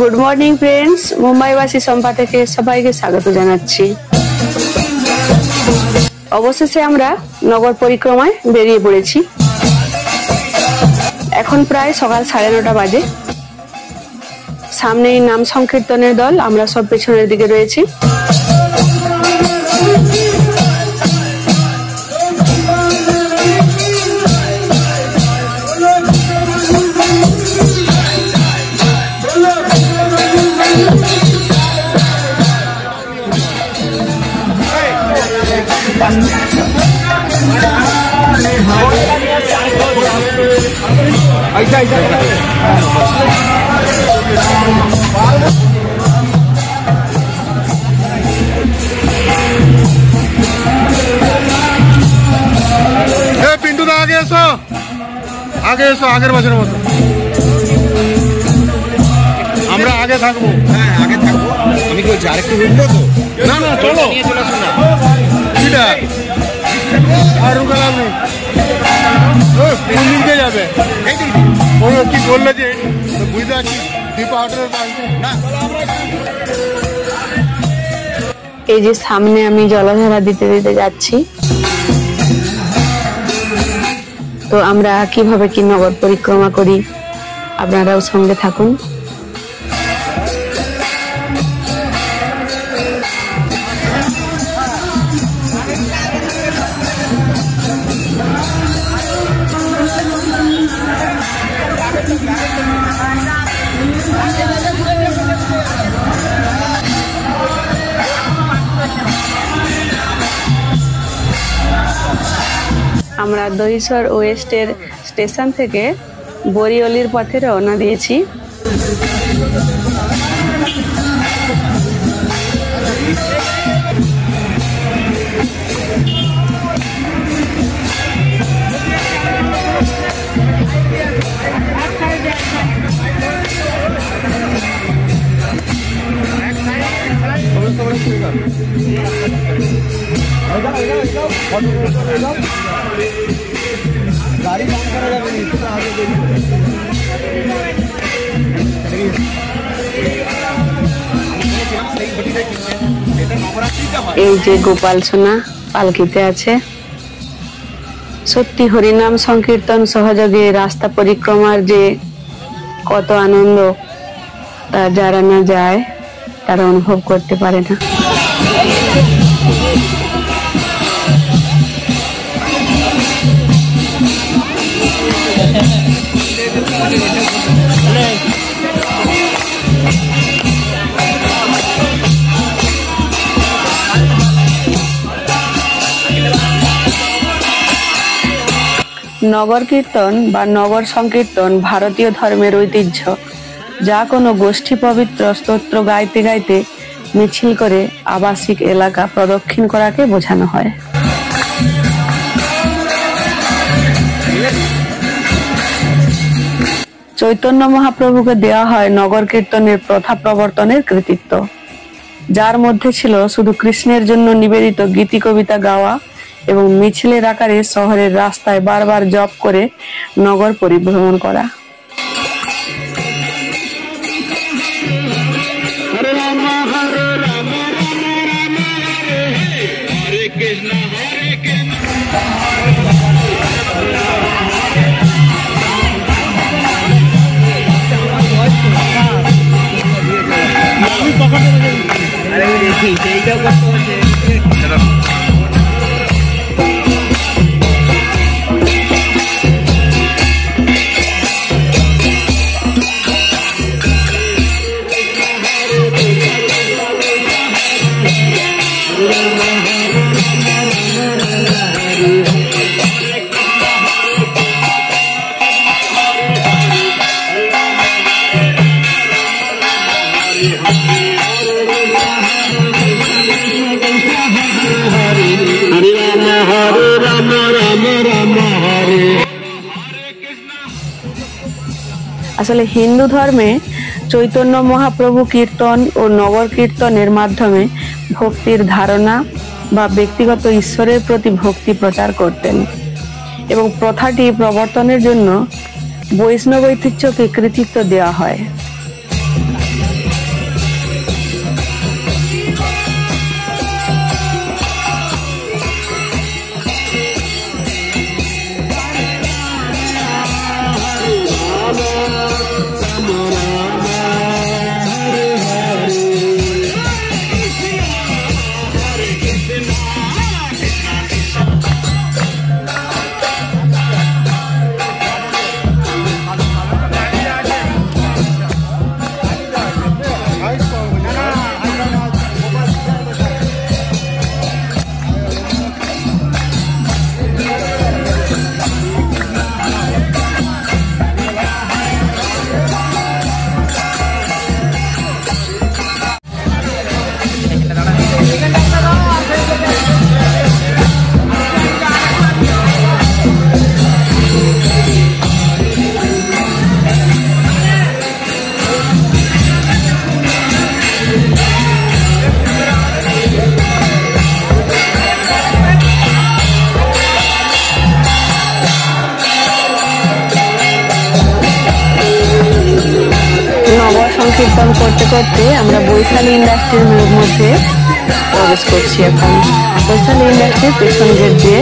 Good morning friends, মুম্বাইবাসী সম্পা থেকে সবাইকে স্বাগত জানাচ্ছি। অবশেষে আমরা নগর পরিক্রমায় বেরিয়ে পড়েছি। এখন প্রায় সকাল 9:30 বাজে। সামনেই নাম সংকীর্তনের দল, আমরা সব পেছনের দিকে রয়েছি। पिंटू दा आगे एसो आगे बছরের মতো আমরা আগে থাকবো। হ্যাঁ আগে থাকবো। আমি কি বলছি আরেকটু রুকবো তো? না না চলো নিয়ে চলে আসুন না। কিটা আর রুকালাম নেই। কোন দিকে যাবে? ও কি বললো যে বুঝতে পারছি দীপা হোটেলের পাশে না। এই যে সামনে আমি জলধারা দিতে দিতে যাচ্ছি। তো আমরা কিভাবে কি নগর পরিক্রমা করি, আপনারাও সঙ্গে থাকুন। আমরা দহিসর ওয়েস্টের স্টেশন থেকে বরিওলির পথে রওনা দিয়েছি। এই যে গোপাল সোনা পালকিতে আছে। সত্যি হরিনাম সংকীর্তন সহযোগে রাস্তা পরিক্রমার যে কত আনন্দ, তা যারা না যায় তারা অনুভব করতে পারে না। নগর কীর্তন বা নগর সংকীর্তন ভারতীয় ধর্মের ঐতিহ্য, যা কোনো গোষ্ঠী পবিত্র স্তোত্র গাইতে গাইতে মিছিল করে আবাসিক এলাকা প্রদক্ষিণ করাকে বোঝানো হয়। চৈতন্য মহাপ্রভুকে দেওয়া হয় নগর কীর্তনের প্রথা প্রবর্তনের কৃতিত্ব, যার মধ্যে ছিল শুধু কৃষ্ণের জন্য নিবেদিত গীতি কবিতা গাওয়া এবং মিছিলের আকারে শহরের রাস্তায় বারবার জপ করে নগর পরিভ্রমণ করা। আসলে হিন্দু ধর্মে চৈতন্য মহাপ্রভু কীর্তন ও নগর কীর্তনের মাধ্যমে ভক্তির ধারণা বা ব্যক্তিগত ঈশ্বরের প্রতি ভক্তি প্রচার করতেন এবং প্রথাটি প্রবর্তনের জন্য বৈষ্ণব ঐতিহ্যকে কৃতিত্ব দেওয়া হয়। দর্শন করতে করতে আমরা বৈশালী ইন্ডাস্ট্রির মধ্যে প্রবেশ করছি। এখন বৈশালী ইন্ডাস্ট্রির পেছন গেট দিয়ে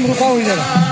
रुका हुई जरा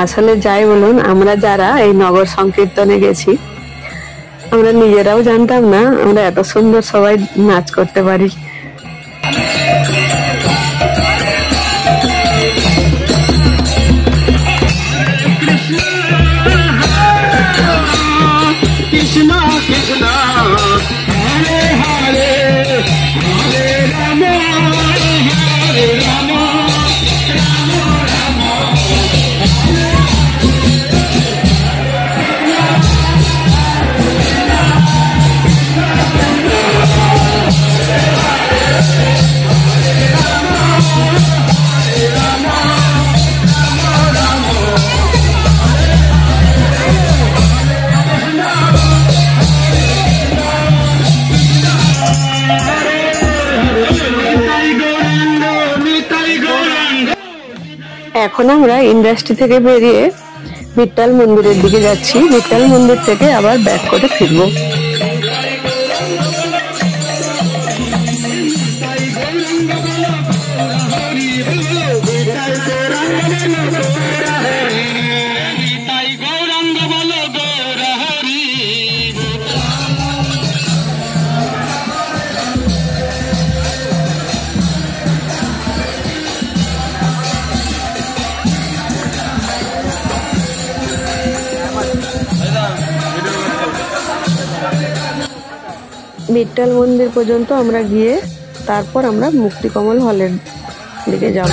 আসলে যাই বলুন, আমরা যারা এই নগর সংকীর্তনে গেছি, আমরা নিজেরাও জানতাম না আমরা এত সুন্দর সবাই নাচ করতে পারি। কৃষ্ণ কৃষ্ণ হরে হরে হরে রাম হরে রাম রাম রাম। এখন আমরা ইন্ডাস্ট্রি থেকে বেরিয়ে বিট্টাল মন্দিরের দিকে যাচ্ছি। বিট্টাল মন্দির থেকে আবার ব্যাক করে ফিরবো। বিট্টাল মন্দির পর্যন্ত আমরা গিয়ে তারপর আমরা মুক্তিকমল হলের দিকে যাব।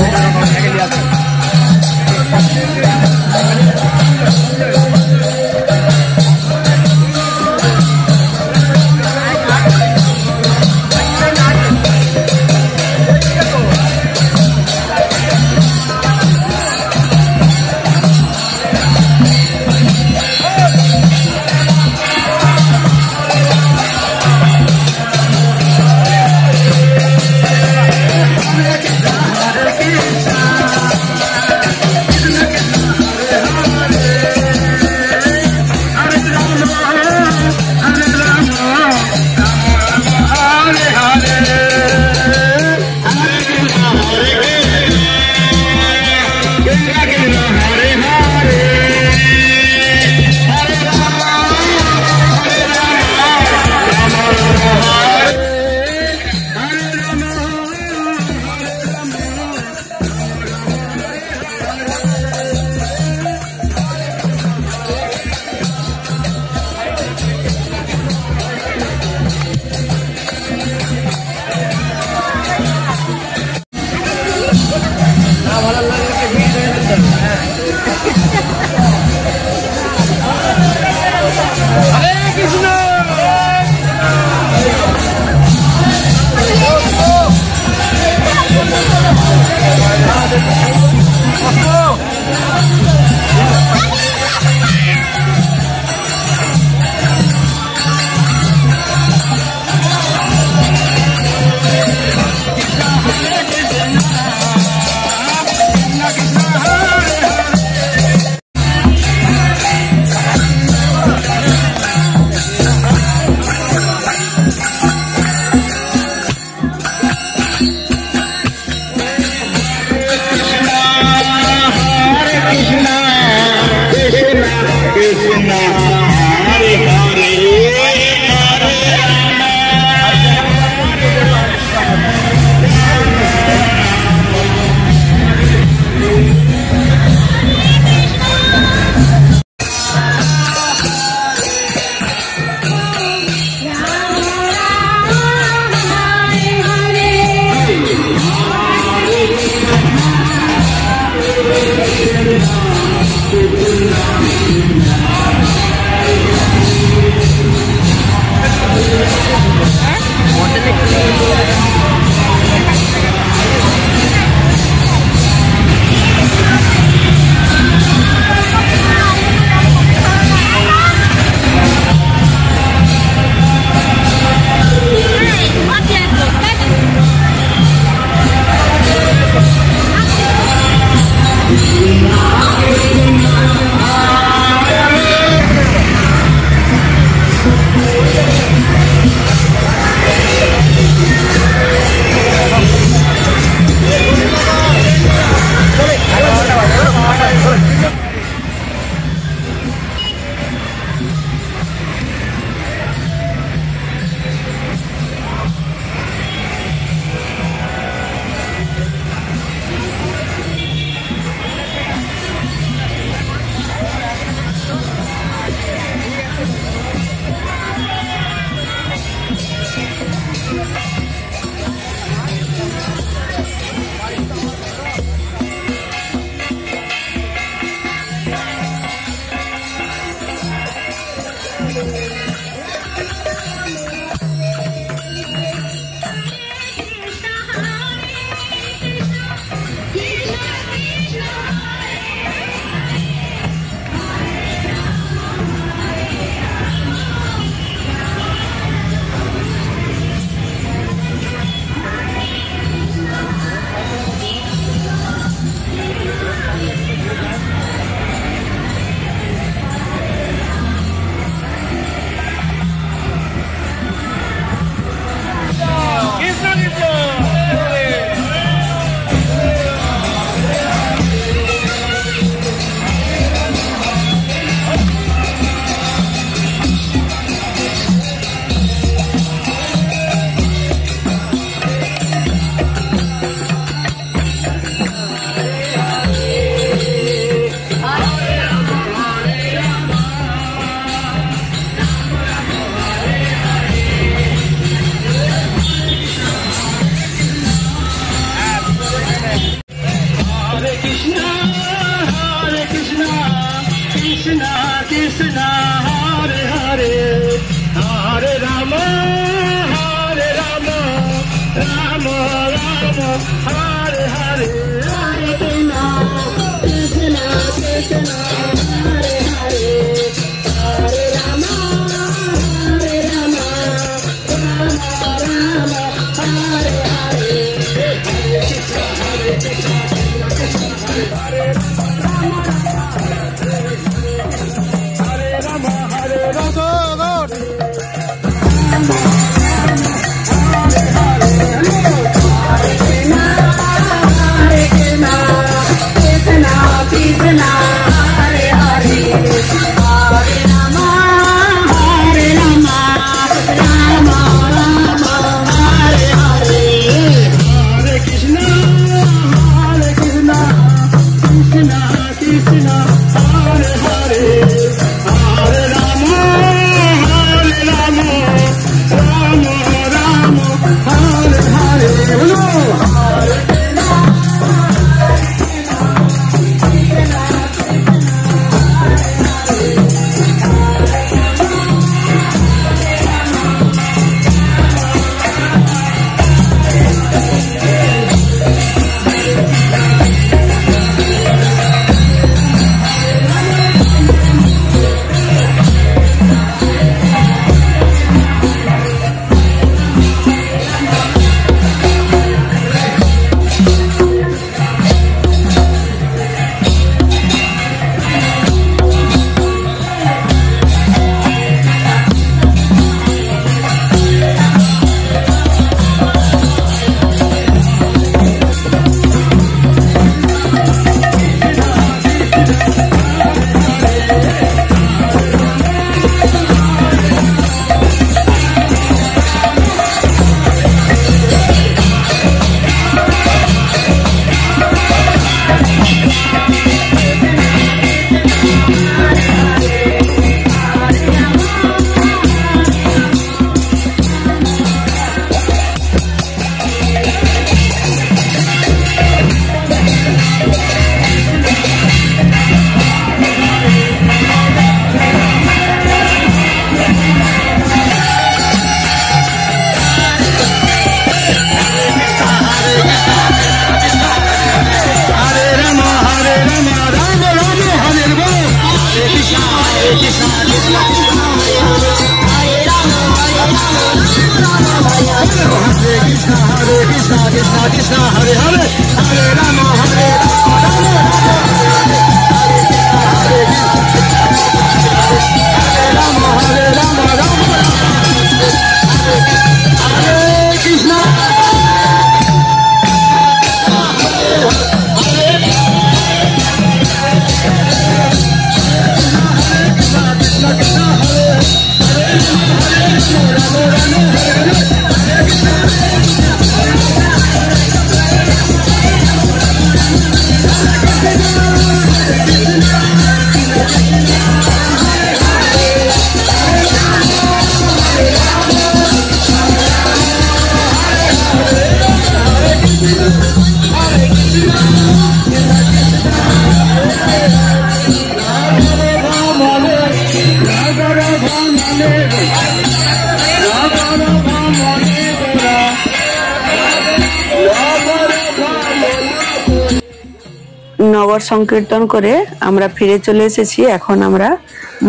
নগর সংকীর্তন করে আমরা ফিরে চলে এসেছি। এখন আমরা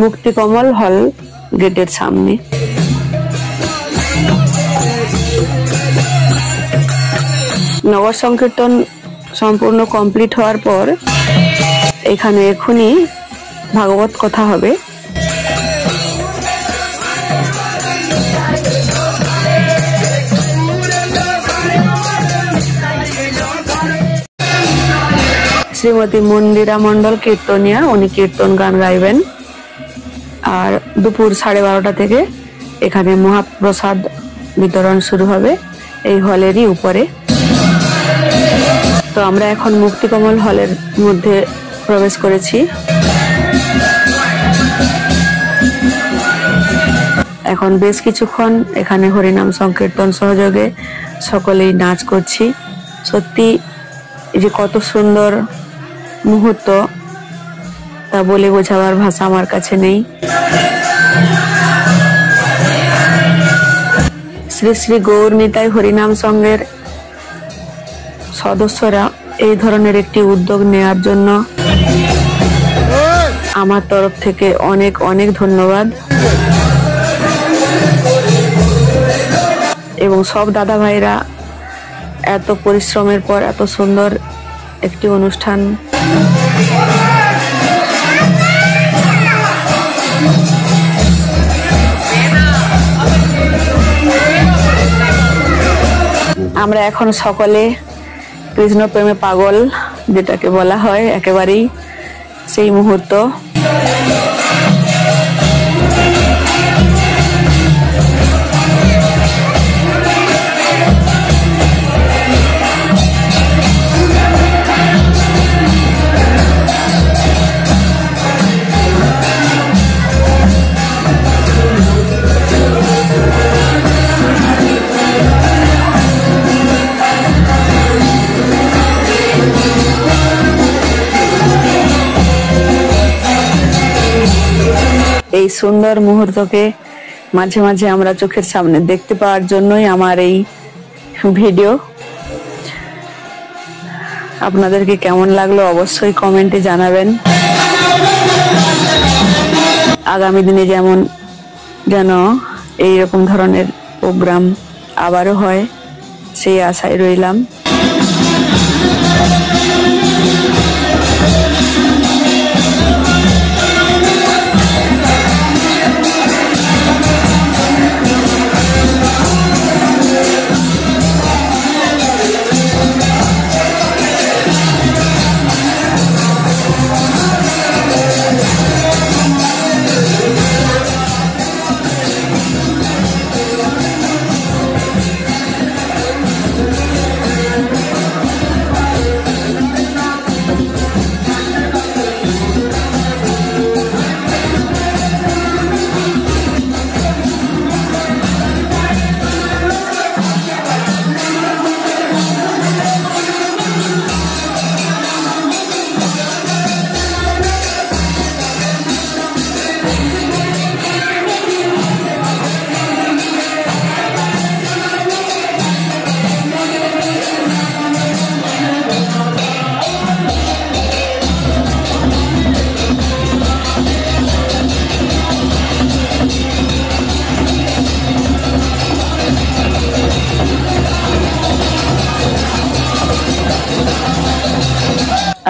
মুক্তিকমল হল গেটের সামনে। নগর সংকীর্তন সম্পূর্ণ কমপ্লিট হওয়ার পর এখানে এখনই ভাগবত কথা হবে। শ্রীমতী মন্দিরা মন্ডল কীর্তনিয়া, উনি কীর্তন গান গাইবেন। আর দুপুর 12:30 থেকে এখানে মহাপ্রসাদ বিতরণ শুরু হবে এই হলেরই উপরে। তো আমরা এখন মুক্তিকমল হলের মধ্যে প্রবেশ করেছি। এখন বেশ কিছুক্ষণ এখানে হরিনাম সংকীর্তন সহযোগে সকলেই নাচ করছি। সত্যি যে কত সুন্দর মুহূর্ত তা বলে বোঝাবার ভাষা আমার কাছে নেই। শ্রী শ্রী গৌর নিতাই হরিনাম সংঘের সদস্যরা এই ধরনের একটি উদ্যোগ নেওয়ার জন্য আমার তরফ থেকে অনেক অনেক ধন্যবাদ। এবং সব দাদা ভাইরা এত পরিশ্রমের পর এত সুন্দর একটি অনুষ্ঠান আমরা এখন সকলে কৃষ্ণ প্রেমে পাগল, যেটাকে বলা হয় একেবারেই সেই মুহূর্ত। এই সুন্দর মুহূর্তকে মাঝে মাঝে আমরা চোখের সামনে দেখতে পাওয়ার জন্যই আমার এই ভিডিও। আপনাদেরকে কেমন লাগলো অবশ্যই কমেন্টে জানাবেন। আগামী দিনে যেন এইরকম ধরনের প্রোগ্রাম আবারও হয় সেই আশায় রইলাম।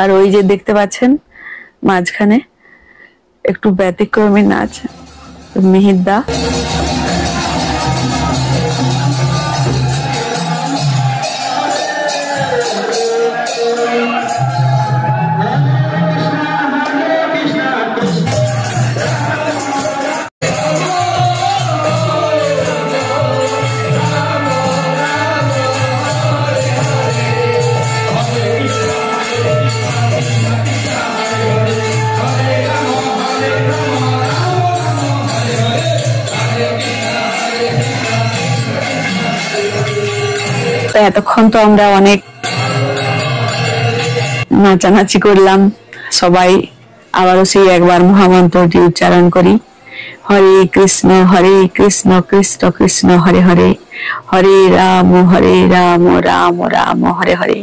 আর ওই যে দেখতে পাচ্ছেন মাঝখানে একটু ব্যতিক্রমী নাচ, মিহিরদা। এতক্ষণ তো আমরা অনেক নাচানাচি করলাম। সবাই আবারও সেই একবার মহামন্ত্রটি উচ্চারণ করি, হরে কৃষ্ণ কৃষ্ণ কৃষ্ণ হরে হরে, হরে রাম রাম রাম হরে হরে।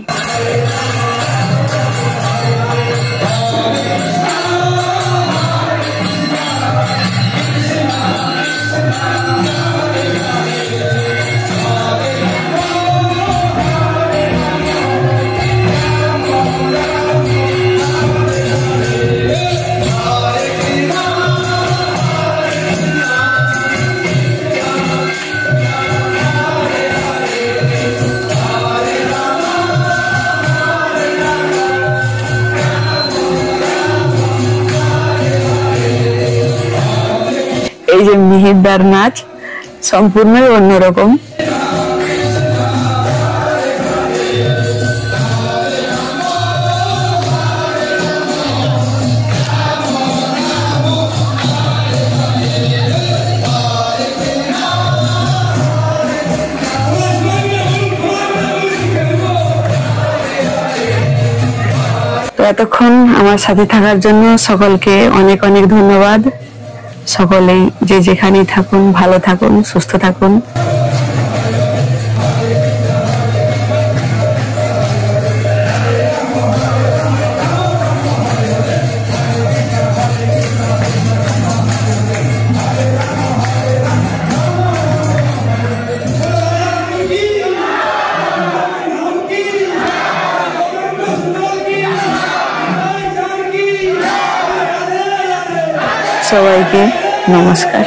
এই যে মিহিরদার নাচ সম্পূর্ণই অন্যরকম। তো এতক্ষণ আমার সাথে থাকার জন্য সকলকে অনেক অনেক ধন্যবাদ। সকলেই যে যেখানেই থাকুন ভালো থাকুন, সুস্থ থাকুন। সবাইকে নমস্কার।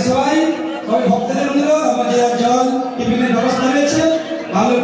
সবাই ভক্তদের অনুরোধ, আমাদের জল টিফিনের ব্যবস্থা রয়েছে, ভালো